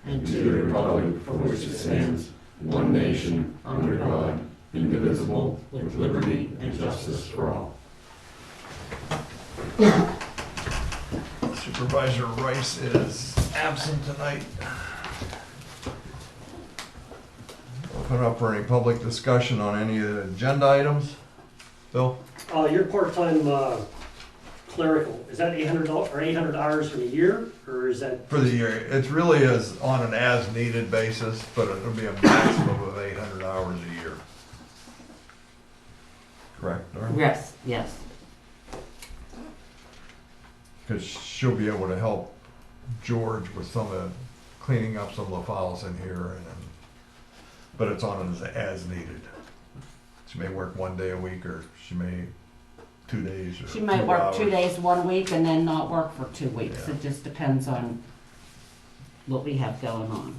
and to the republic for which it stands, one nation, under God, indivisible, with liberty and justice for all. Supervisor Rice is absent tonight. Open up for any public discussion on any of the agenda items. Bill? Your part-time clerical, is that $800 or 800 hours for the year, or is that? For the year, it really is on an as-needed basis, but it'll be a maximum of 800 hours a year. Correct, Darrell? Yes, yes. Because she'll be able to help George with some of, cleaning up some of the files in here, but it's on as needed. She may work 1 day a week, or she may 2 days, or She might 2 work hours. 2 days 1 week and then not work for 2 weeks. Yeah. It just depends on what we have going on.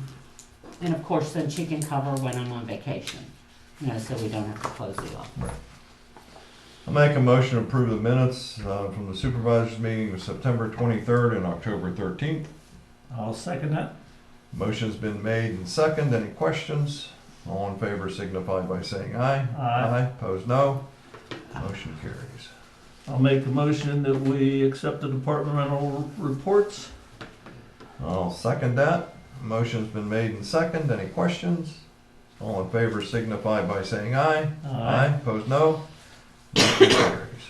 And of course, then she can cover when I'm on vacation, so we don't have to close the office. Right. I'll make a motion to approve the minutes from the supervisors meeting of September 23rd and October 13th. I'll second that. Motion's been made and second. Any questions? All in favor signify by saying aye. Aye. Opposed, no. Motion carries. I'll make a motion that we accept the departmental reports. I'll second that. Motion's been made and second. Any questions? All in favor signify by saying aye. Opposed, no. Motion carries.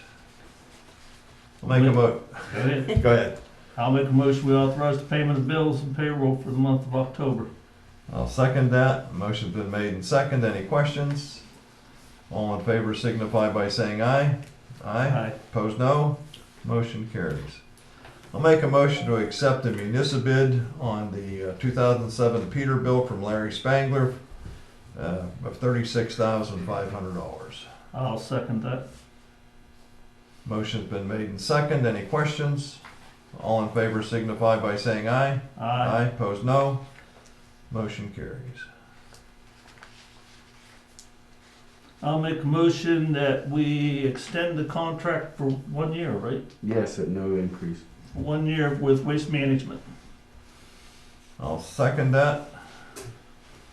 I'll make a Go ahead. Go ahead. I'll make a motion we authorize the payment of bills and payroll for the month of October. I'll second that. Motion's been made and second. Any questions? All in favor signify by saying aye. Aye. Opposed, no. Motion carries. I'll make a motion to accept the municipal bid on the 2007 Peterbilt from Larry Spangler of $36,500. I'll second that. Motion's been made and second. Any questions? All in favor signify by saying aye. Aye. Opposed, no. Motion carries. I'll make a motion that we extend the contract for 1 year, right? Yes, at no increase. 1 year with Waste Management. I'll second that.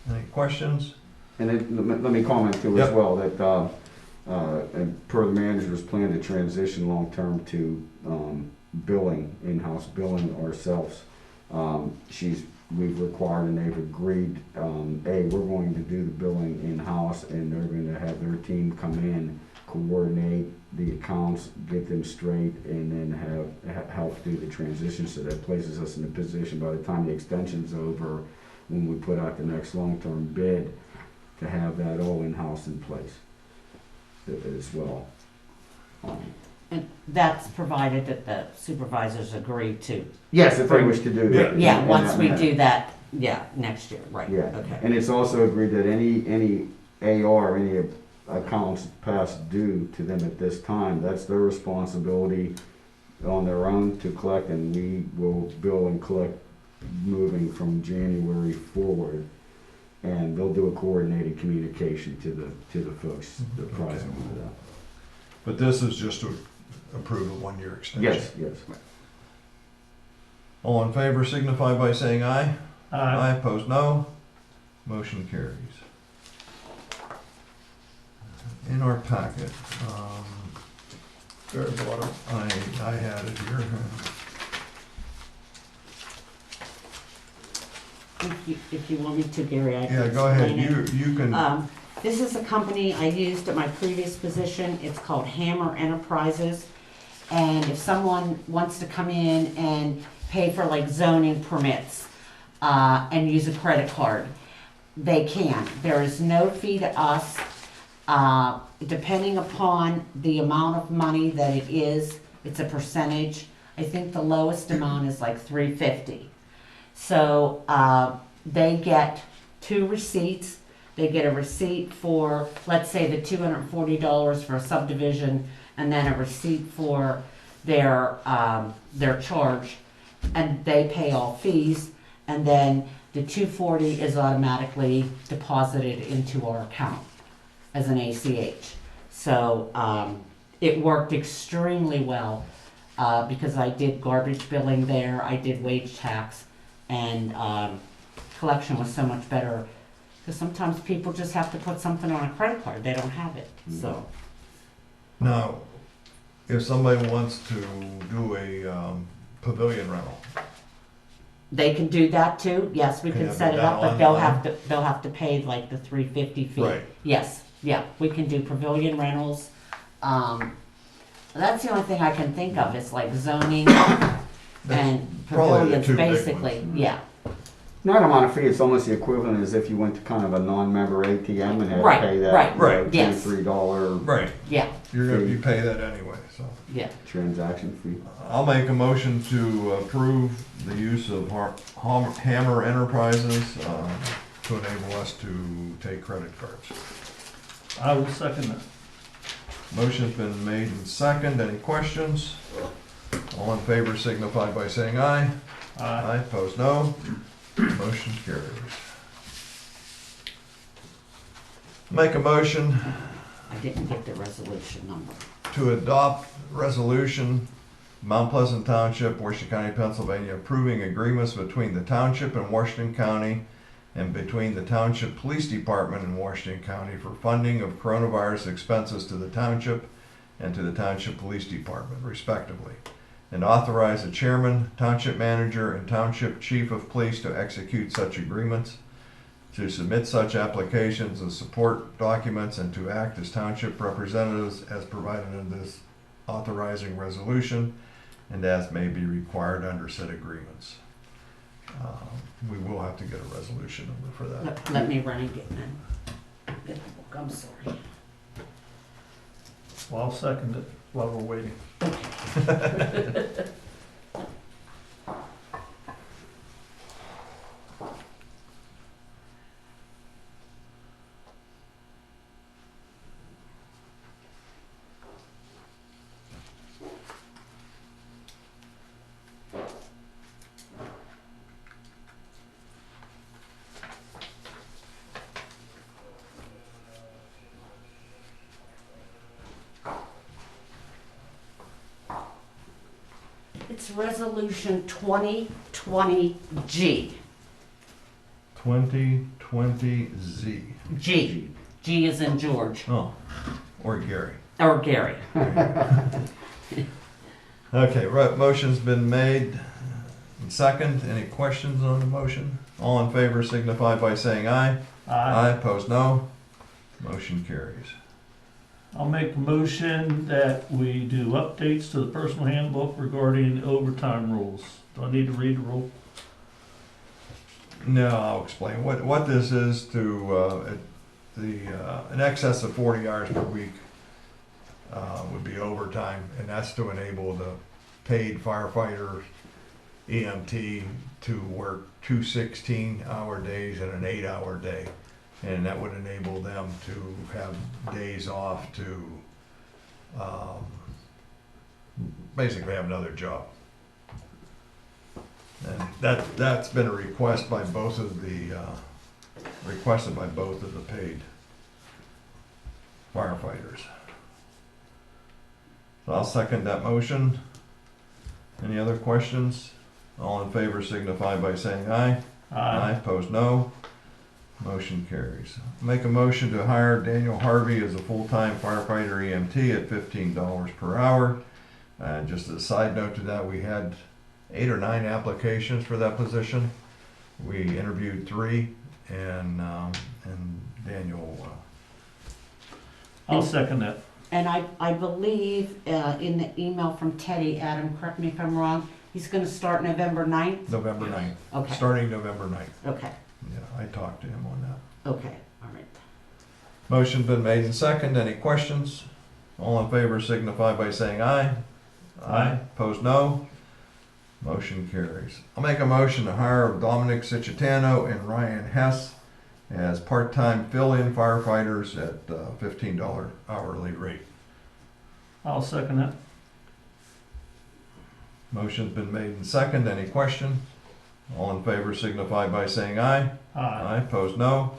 Any questions? And then, let me comment too as Yep. well, that, and per the manager's plan to transition long-term to, billing, in-house billing ourselves. We've required and they've agreed, we're going to do the billing in-house, and they're gonna have their team come in, coordinate the accounts, get them straight, and then help do the transition, so that places us in a position by the time the extension's over, when we put out the next long-term bid, to have that all in-house in place as well. And that's provided that the supervisors agree to. Yes, if they wish to do that. Yeah, in once that we manner. do that, next year, right, Yeah, okay. and it's also agreed that any AR, any accounts past due to them at this time, that's their responsibility on their own to collect, and we will bill and collect moving from January forward. And they'll do a coordinated communication to the folks, the Okay. price. But this is just to approve a 1-year extension. Yes, yes. All in favor signify by saying aye. Aye. Opposed, no. Motion carries. In our packet, very bottom, I had it here. If you want me to, Gary, I can Yeah, go ahead. explain it. You can, This is a company I used at my previous position. It's called Hammer Enterprises. And if someone wants to come in and pay for like zoning permits and use a credit card, they can. There is no fee to us. Depending upon the amount of money that it is, it's a percentage. I think the lowest amount is like $350. So they get 2 receipts. They get a receipt for, let's say, the $240 for a subdivision, and then a receipt for their charge, and they pay all fees, and then the $240 is automatically deposited into our account as an ACH. So it worked extremely well because I did garbage billing there, I did wage tax, and collection was so much better. Because sometimes people just have to put something on a credit card, they don't have it, so. Now, if somebody wants to do a pavilion rental, They can do that too, yes, we Can can it set be it done up, but online? they'll have to pay like the $350 fee. Right. Yes, yeah, we can do pavilion rentals. That's the only thing I can think of, is like zoning and probably the pavilions, two big basically, ones. yeah. Not amount of fee, it's almost the equivalent as if you went to kind of a non-member ATM and had to Right, pay that. right, you know, right, $2, yes. $3 right, Yeah, you pay that anyway, so. yeah. transaction fee. I'll make a motion to approve the use of Hammer Enterprises to enable us to take credit cards. I will second that. Motion's been made and second. Any questions? All in favor signify by saying aye. Aye, opposed no. Motion carries. Make a motion I didn't get the resolution number. to adopt resolution, Mount Pleasant Township, Washington County, Pennsylvania, approving agreements between the township and Washington County and between the Township Police Department in Washington County for funding of coronavirus expenses to the township and to the Township Police Department respectively, and authorize the chairman, township manager, and township chief of police to execute such agreements, to submit such applications and support documents, and to act as township representatives as provided in this authorizing resolution and as may be required under said agreements. We will have to get a resolution number for that. Let me run and get the book, I'm sorry. Well, I'll second it while we're waiting. It's resolution 2020G. 2020Z. G. G is in George, Oh, or Gary. or Gary. Okay, right, motion's been made. And second, any questions on the motion? All in favor signify by saying aye. Aye, opposed no. Motion carries. I'll make a motion that we do updates to the personal handbook regarding overtime rules. Do I need to read the rule? No, I'll explain. What this is to, in excess of 40 hours per week would be overtime, and that's to enable the paid firefighter EMT to work 2 16-hour days and an 8-hour day. And that would enable them to have days off to basically have another job. And that's been a request by both of the, requested by both of the paid firefighters. So I'll second that motion. Any other questions? All in favor signify by saying aye. Aye, opposed no. Motion carries. Make a motion to hire Daniel Harvey as a full-time firefighter EMT at $15 per hour. Just as a side note to that, we had 8 or 9 applications for that position. We interviewed 3, and Daniel. I'll second that. And I believe in the email from Teddy, Adam, correct me if I'm wrong, he's gonna start November 9th? November 9th. Okay. Starting November 9th. Okay, Yeah, I talked to him on that. okay, all right. Motion's been made and second. Any questions? All in favor signify by saying aye. Aye. Opposed no. Motion carries. I'll make a motion to hire Dominic Cicitano and Ryan Hess as part-time fill-in firefighters at $15 hourly rate. I'll second that. Motion's been made and second. Any questions? All in favor signify by saying aye. Aye. Opposed no.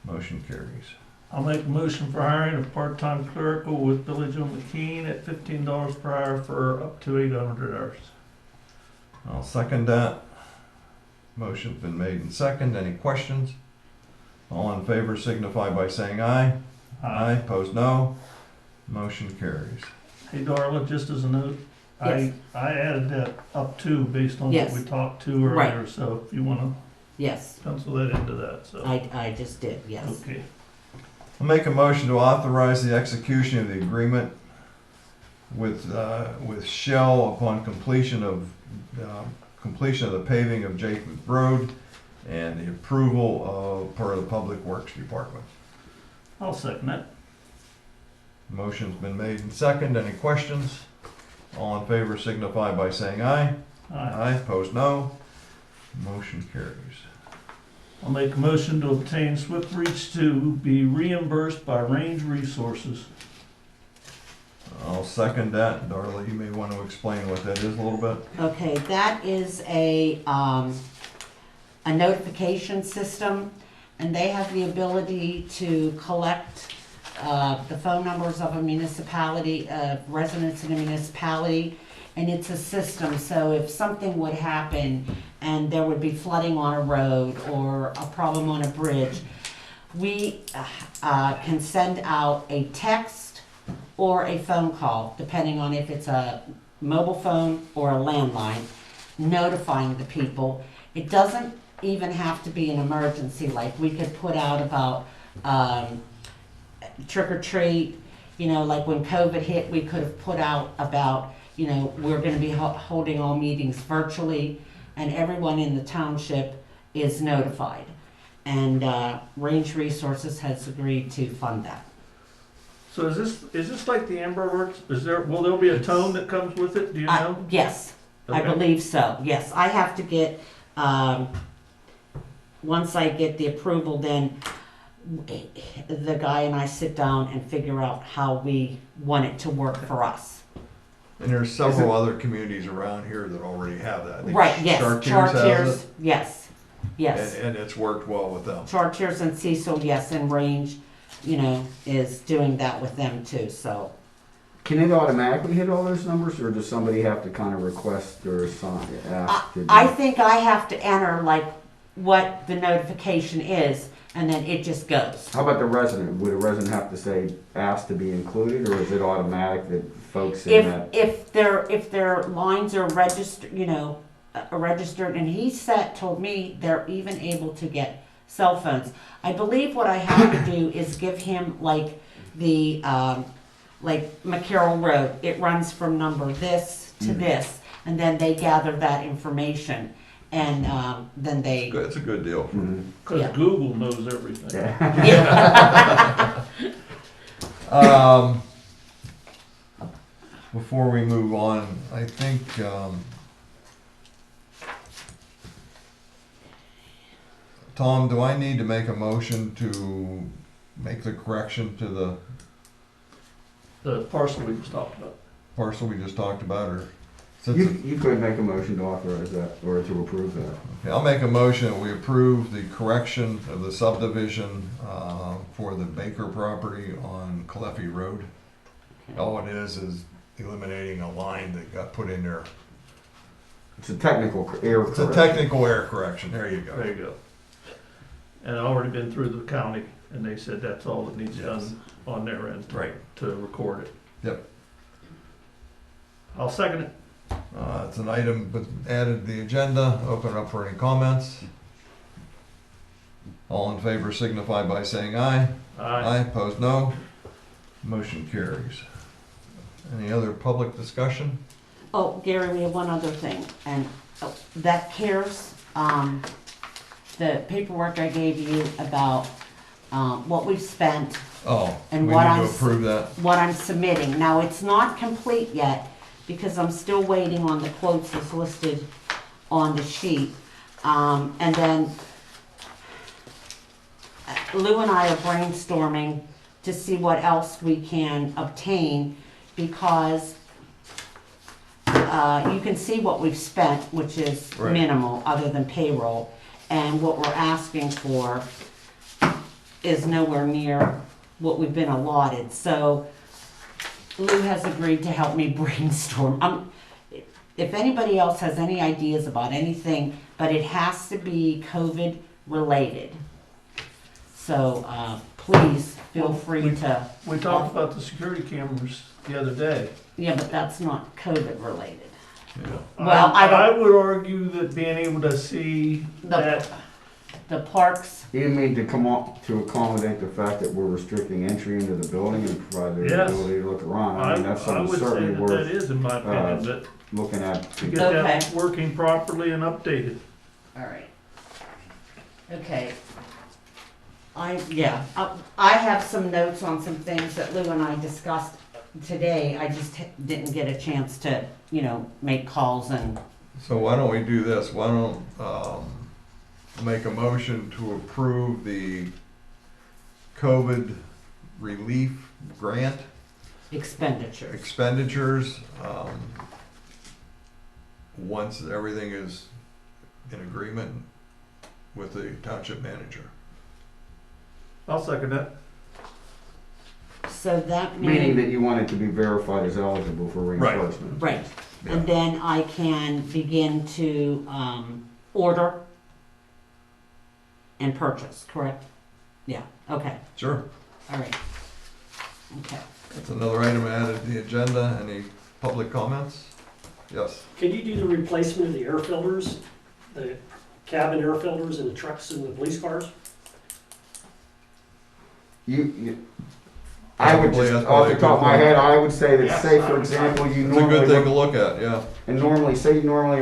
Motion carries. I'll make a motion for hiring a part-time clerical with Billy Joe McKean at $15 per hour for up to 800 hours. I'll second that. Motion's been made and seconded. Any questions? All in favor signify by saying aye. Aye. Opposed, no. Motion carries. Hey Darla, just as a note, Yes. I added that up too, based on what Yes. we talked to Right. earlier, so if you wanna Yes, pencil that into that, so. I just did, yes. Okay, I'll make a motion to authorize the execution of the agreement with Shell upon completion of the paving of Jacob Road and the approval per the Public Works Department. I'll second that. Motion's been made and seconded. Any questions? All in favor signify by saying aye. Aye. Opposed, no. Motion carries. I'll make a motion to obtain Swift Reach to be reimbursed by Range Resources. I'll second that. Darla, you may want to explain what that is a little bit. Okay, that is a notification system, and they have the ability to collect the phone numbers of a municipality, residents in a municipality, and it's a system, so if something would happen and there would be flooding on a road or a problem on a bridge, we can send out a text or a phone call, depending on if it's a mobile phone or a landline, notifying the people. It doesn't even have to be an emergency, like we could put out about trick or treat, like when COVID hit, we could have put out about, we're gonna be holding all meetings virtually, and everyone in the township is notified. And Range Resources has agreed to fund that. So is this like the Amber Alerts? Will there be a tone that comes with it, do you know? Yes, I Okay. believe so, yes. I have to get, once I get the approval, then the guy and I sit down and figure out how we want it to work for us. And there's several other communities around here that already have that. I think Right, yes, Chartiers has Chartiers, it, yes, yes. and it's worked well with them. Chartiers and Cecil, yes, and Range, is doing that with them too, so. Can it automatically hit all those numbers, or does somebody have to kind of request or ask to do I it? think I have to enter like what the notification is, and then it just goes. How about the resident? Would a resident have to say, ask to be included, or is it automatic that folks in that? If their lines are registered, registered, and told me they're even able to get cell phones. I believe what I have to do is give him like the, like McCarroll Road, it runs from number this to this, and then they gather that information, and then they. It's a good deal. Mhm. Cause Yeah. Google knows everything. Yeah. Yeah. Before we move on, I think, Tom, do I need to make a motion to make the correction to the The parcel we just talked about. parcel we just talked about, or? Since You could make a motion to authorize that, or to approve that. Okay, I'll make a motion that we approve the correction of the subdivision for the Baker property on Caleffi Road. All it is eliminating a line that got put in there. It's a technical error It's a correction. technical error correction, there you There go. you go. And I already been through the county, and they said that's all that needs Yes. done on their end Right. to record it. Yep. I'll second it. It's an item but added to the agenda, open it up for any comments. All in favor signify by saying aye. Aye. Opposed, no. Motion carries. Any other public discussion? Oh, Gary, we have one other thing, and that CARES, the paperwork I gave you about what we've spent, Oh, we And need what to I'm approve that. what I'm submitting. Now, it's not complete yet, because I'm still waiting on the quotes that's listed on the sheet. And then Lou and I are brainstorming to see what else we can obtain, because you can see what we've spent, which is Right. minimal, other than payroll, and what we're asking for is nowhere near what we've been allotted. So Lou has agreed to help me brainstorm. If anybody else has any ideas about anything but it has to be COVID related. So, please feel free to, We talked about the security cameras the other day. yeah, but that's not COVID related. Yeah. Well, I don't- I would argue that being able to see that, The parks, You mean to come up, to accommodate the fact that we're restricting entry into the building and provide the Yes. ability to look around? I I mean, that's I something would say certainly that that worth is, in my opinion, but looking at. to get Okay. that working properly and updated. alright. Okay. I have some notes on some things that Lou and I discussed today. I just didn't get a chance to, make calls and, So why don't we do this? Why don't, make a motion to approve the COVID relief grant expenditures. expenditures, once everything is in agreement with the township manager. I'll second that. So that Meaning means, that you want it to be verified as eligible for Right. reimbursement. right, Yeah. and then I can begin to, order and purchase, correct? Yeah, okay, Sure. alright. Okay. That's another item added to the agenda. Any public comments? Yes. Can you do the replacement of the air filters, the cabin air filters in the trucks and the police cars? I would Probably, just, that's off probably the a top of good my point. head, I would say that, Yes, say I for would- example, you It's a good thing to normally, look at, yeah. and normally, say you normally,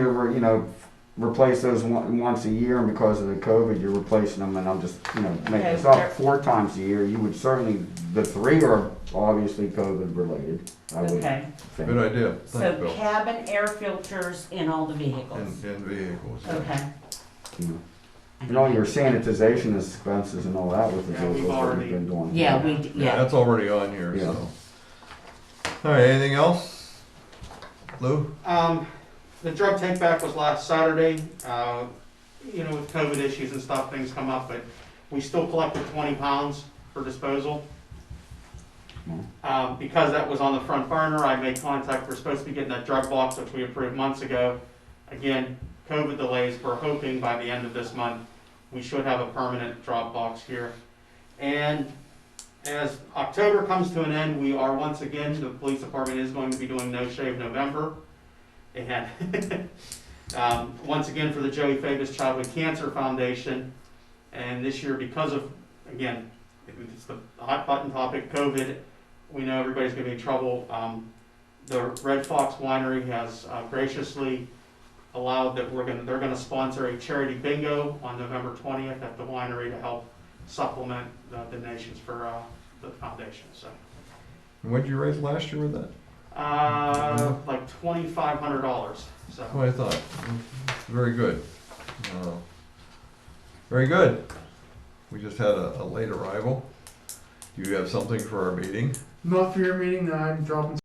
replace those once a year, and because of the COVID, you're replacing them, and I'm just, making Okay, this there- up, 4 times a year, you would certainly, the 3 are obviously COVID related, I would Okay, think. Good idea. so Thanks, Bill. cabin air filters in all the vehicles. In vehicles. yeah. Okay. Yeah. And all your sanitization expenses and all that with the Yeah, we've vehicles that already- we've been doing. Yeah, Yeah, yeah. that's already on here, Yeah. so. All right, anything else? Lou? The drug take back was last Saturday. With COVID issues and stuff, things come up, but we still collected 20 pounds for disposal. Because that was on the front burner, I made contact, we're supposed to be getting that drug box, which we approved months ago. Again, COVID delays, we're hoping by the end of this month, we should have a permanent drop box here. And as October comes to an end, we are once again, the police department is going to be doing No Shave November. And once again for the Joey Favis Childhood Cancer Foundation. And this year, because of, again, it's the hot button topic, COVID, we know everybody's gonna be in trouble. The Red Fox Winery has graciously allowed that they're gonna sponsor a charity bingo on November 20th at the winery to help supplement the donations for the foundation, so. And what did you raise last year with that? Like $2,500, so. That's what I thought. Very good. Very good. We just had a late arrival. Do you have something for our meeting? Not for your meeting, I'm dropping